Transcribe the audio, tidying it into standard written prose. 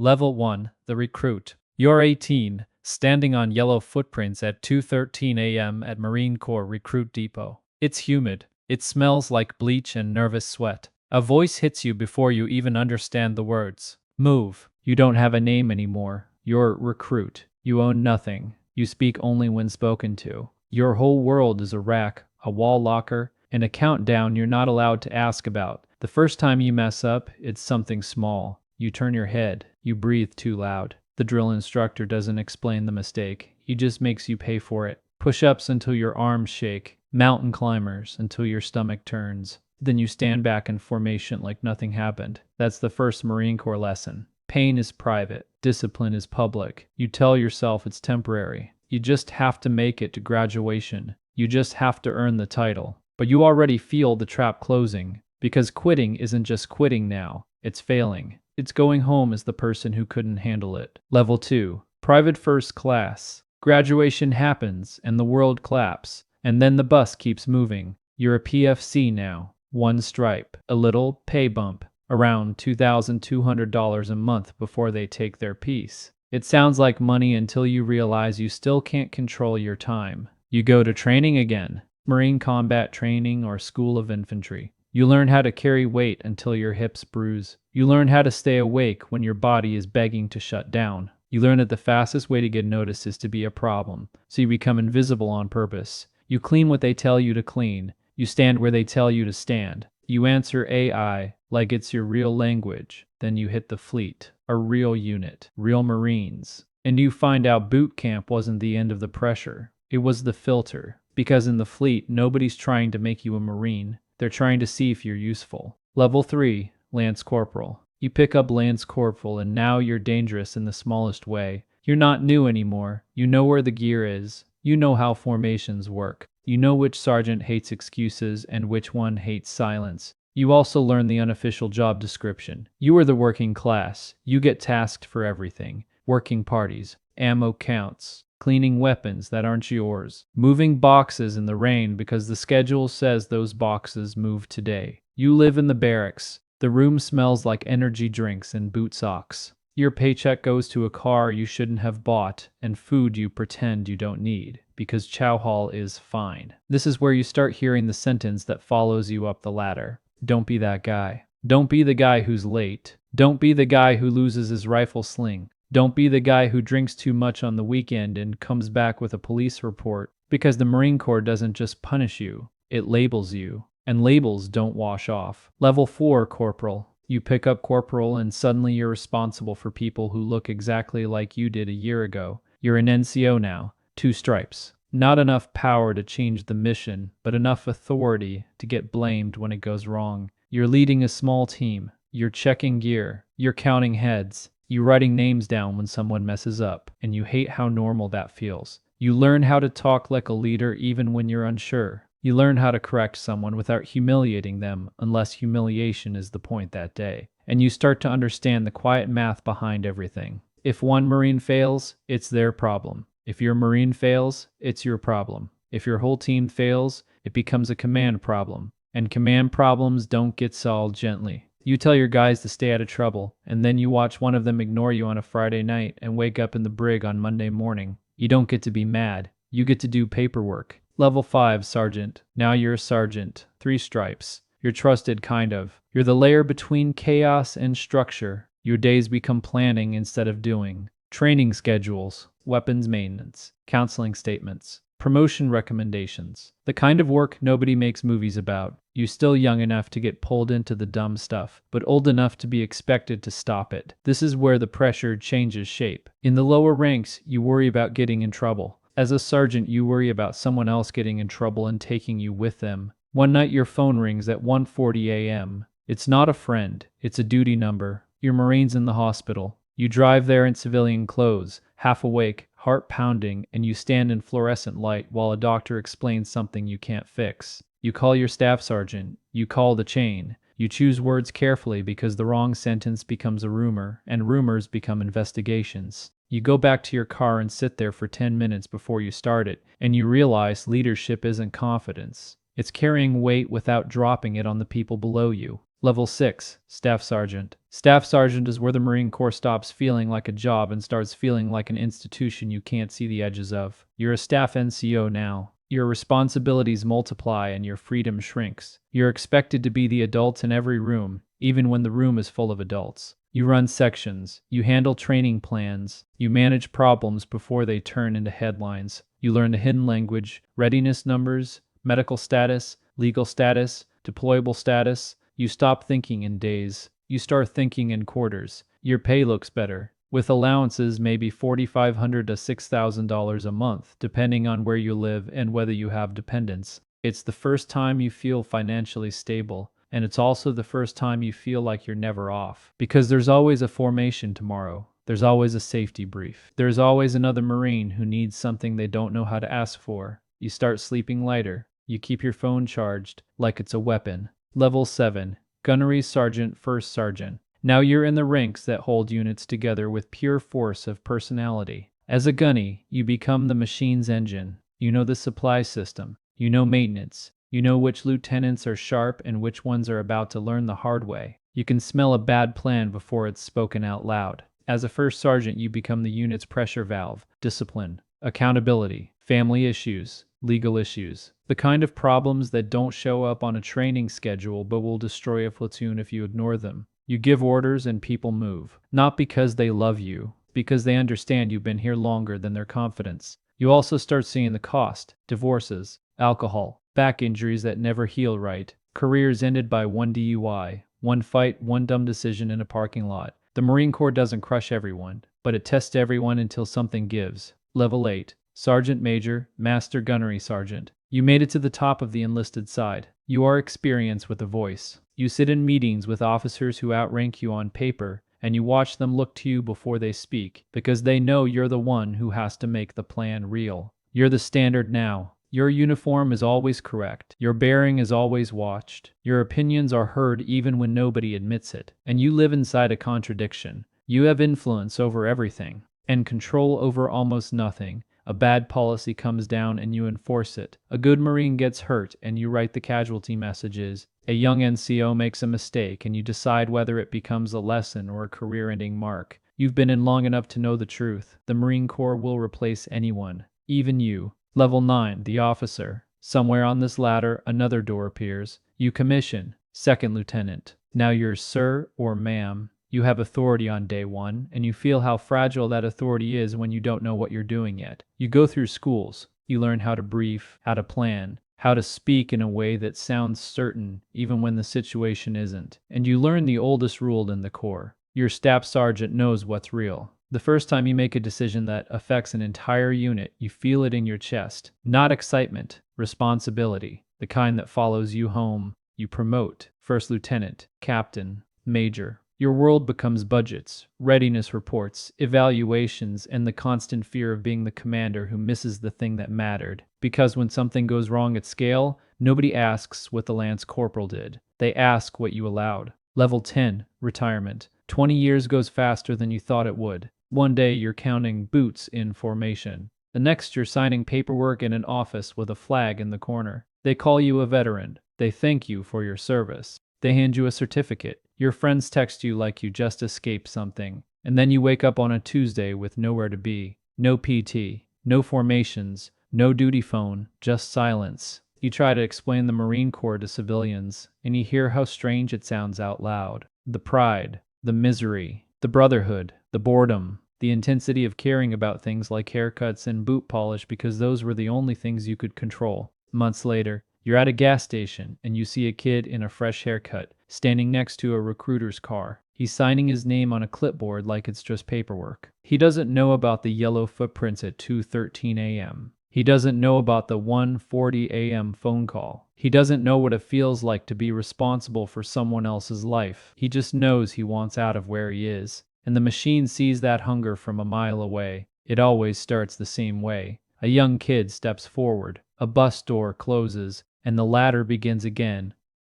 Level 1, the recruit. You're 18, standing on yellow footprints at 2:13 a.m. at Marine Corps Recruit Depot. It's humid. It smells like bleach and nervous sweat. A voice hits you before you even understand the words. Move. You don't have a name anymore. You're recruit. You own nothing. You speak only when spoken to. Your whole world is a rack, a wall locker, and a countdown you're not allowed to ask about. The first time you mess up, it's something small. You turn your head. You breathe too loud. The drill instructor doesn't explain the mistake. He just makes you pay for it. Push-ups until your arms shake. Mountain climbers until your stomach turns. Then you stand back in formation like nothing happened. That's the first Marine Corps lesson. Pain is private. Discipline is public. You tell yourself it's temporary. You just have to make it to graduation. You just have to earn the title. But you already feel the trap closing, because quitting isn't just quitting now. It's failing. It's going home as the person who couldn't handle it. Level 2. Private First Class. Graduation happens, and the world claps. And then the bus keeps moving. You're a PFC now. One stripe. A little pay bump. Around $2,200 a month before they take their piece. It sounds like money until you realize you still can't control your time. You go to training again. Marine Combat Training or School of Infantry. You learn how to carry weight until your hips bruise. You learn how to stay awake when your body is begging to shut down. You learn that the fastest way to get noticed is to be a problem, so you become invisible on purpose. You clean what they tell you to clean. You stand where they tell you to stand. You answer AI like it's your real language. Then you hit the fleet, a real unit, real Marines. And you find out boot camp wasn't the end of the pressure. It was the filter. Because in the fleet, nobody's trying to make you a Marine. They're trying to see if you're useful. Level 3, Lance Corporal. You pick up Lance Corporal and now you're dangerous in the smallest way. You're not new anymore. You know where the gear is. You know how formations work. You know which sergeant hates excuses and which one hates silence. You also learn the unofficial job description. You are the working class. You get tasked for everything. Working parties, ammo counts, cleaning weapons that aren't yours, moving boxes in the rain because the schedule says those boxes move today. You live in the barracks. The room smells like energy drinks and boot socks. Your paycheck goes to a car you shouldn't have bought and food you pretend you don't need because chow hall is fine. This is where you start hearing the sentence that follows you up the ladder. Don't be that guy. Don't be the guy who's late. Don't be the guy who loses his rifle sling. Don't be the guy who drinks too much on the weekend and comes back with a police report, because the Marine Corps doesn't just punish you, it labels you, and labels don't wash off. Level 4, Corporal. You pick up Corporal and suddenly you're responsible for people who look exactly like you did a year ago. You're an NCO now, 2 stripes. Not enough power to change the mission, but enough authority to get blamed when it goes wrong. You're leading a small team. You're checking gear. You're counting heads. You're writing names down when someone messes up, and you hate how normal that feels. You learn how to talk like a leader even when you're unsure. You learn how to correct someone without humiliating them unless humiliation is the point that day. And you start to understand the quiet math behind everything. If one Marine fails, it's their problem. If your Marine fails, it's your problem. If your whole team fails, it becomes a command problem. And command problems don't get solved gently. You tell your guys to stay out of trouble, and then you watch one of them ignore you on a Friday night and wake up in the brig on Monday morning. You don't get to be mad. You get to do paperwork. Level 5, Sergeant. Now you're a sergeant. 3 stripes. You're trusted, kind of. You're the layer between chaos and structure. Your days become planning instead of doing. Training schedules, weapons maintenance, counseling statements, promotion recommendations. The kind of work nobody makes movies about. You're still young enough to get pulled into the dumb stuff, but old enough to be expected to stop it. This is where the pressure changes shape. In the lower ranks, you worry about getting in trouble. As a sergeant, you worry about someone else getting in trouble and taking you with them. One night your phone rings at 1:40 a.m. It's not a friend, it's a duty number. Your Marine's in the hospital. You drive there in civilian clothes, half awake, heart pounding, and you stand in fluorescent light while a doctor explains something you can't fix. You call your staff sergeant. You call the chain. You choose words carefully because the wrong sentence becomes a rumor, and rumors become investigations. You go back to your car and sit there for 10 minutes before you start it, and you realize leadership isn't confidence. It's carrying weight without dropping it on the people below you. Level 6, Staff Sergeant. Staff Sergeant is where the Marine Corps stops feeling like a job and starts feeling like an institution you can't see the edges of. You're a staff NCO now. Your responsibilities multiply and your freedom shrinks. You're expected to be the adults in every room, even when the room is full of adults. You run sections, you handle training plans, you manage problems before they turn into headlines. You learn the hidden language, readiness numbers, medical status, legal status, deployable status. You stop thinking in days. You start thinking in quarters. Your pay looks better, with allowances maybe $4,500 to $6,000 a month, depending on where you live and whether you have dependents. It's the first time you feel financially stable, and it's also the first time you feel like you're never off. Because there's always a formation tomorrow. There's always a safety brief. There's always another Marine who needs something they don't know how to ask for. You start sleeping lighter. You keep your phone charged like it's a weapon. Level 7, Gunnery Sergeant First Sergeant. Now you're in the ranks that hold units together with pure force of personality. As a gunny, you become the machine's engine. You know the supply system. You know maintenance. You know which lieutenants are sharp and which ones are about to learn the hard way. You can smell a bad plan before it's spoken out loud. As a first sergeant, you become the unit's pressure valve, discipline, accountability, family issues, legal issues. The kind of problems that don't show up on a training schedule but will destroy a platoon if you ignore them. You give orders and people move. Not because they love you, because they understand you've been here longer than their confidence. You also start seeing the cost. Divorces, alcohol, back injuries that never heal right, careers ended by one DUI, one fight, one dumb decision in a parking lot. The Marine Corps doesn't crush everyone, but it tests everyone until something gives. Level 8, Sergeant Major, Master Gunnery Sergeant. You made it to the top of the enlisted side. You are experienced with a voice. You sit in meetings with officers who outrank you on paper, and you watch them look to you before they speak, because they know you're the one who has to make the plan real. You're the standard now. Your uniform is always correct. Your bearing is always watched. Your opinions are heard even when nobody admits it. And you live inside a contradiction. You have influence over everything, and control over almost nothing. A bad policy comes down and you enforce it. A good Marine gets hurt and you write the casualty messages. A young NCO makes a mistake and you decide whether it becomes a lesson or a career-ending mark. You've been in long enough to know the truth. The Marine Corps will replace anyone, even you. Level 9, the officer. Somewhere on this ladder, another door appears. You commission, second lieutenant. Now you're sir or ma'am. You have authority on day one, and you feel how fragile that authority is when you don't know what you're doing yet. You go through schools. You learn how to brief, how to plan, how to speak in a way that sounds certain even when the situation isn't. And you learn the oldest rule in the Corps. Your staff sergeant knows what's real. The first time you make a decision that affects an entire unit, you feel it in your chest. Not excitement, responsibility, the kind that follows you home. You promote, first lieutenant, captain, major. Your world becomes budgets, readiness reports, evaluations, and the constant fear of being the commander who misses the thing that mattered. Because when something goes wrong at scale, nobody asks what the Lance Corporal did. They ask what you allowed. Level 10, retirement. 20 years goes faster than you thought it would. One day you're counting boots in formation. The next you're signing paperwork in an office with a flag in the corner. They call you a veteran. They thank you for your service. They hand you a certificate. Your friends text you like you just escaped something. And then you wake up on a Tuesday with nowhere to be. No PT, no formations, no duty phone, just silence. You try to explain the Marine Corps to civilians, and you hear how strange it sounds out loud. The pride, the misery, the brotherhood, the boredom, the intensity of caring about things like haircuts and boot polish because those were the only things you could control. Months later, you're at a gas station and you see a kid in a fresh haircut standing next to a recruiter's car. He's signing his name on a clipboard like it's just paperwork. He doesn't know about the yellow footprints at 2:13 a.m. He doesn't know about the 1:40 a.m. phone call. He doesn't know what it feels like to be responsible for someone else's life. He just knows he wants out of where he is. And the machine sees that hunger from a mile away. It always starts the same way. A young kid steps forward. A bus door closes, and the ladder begins again.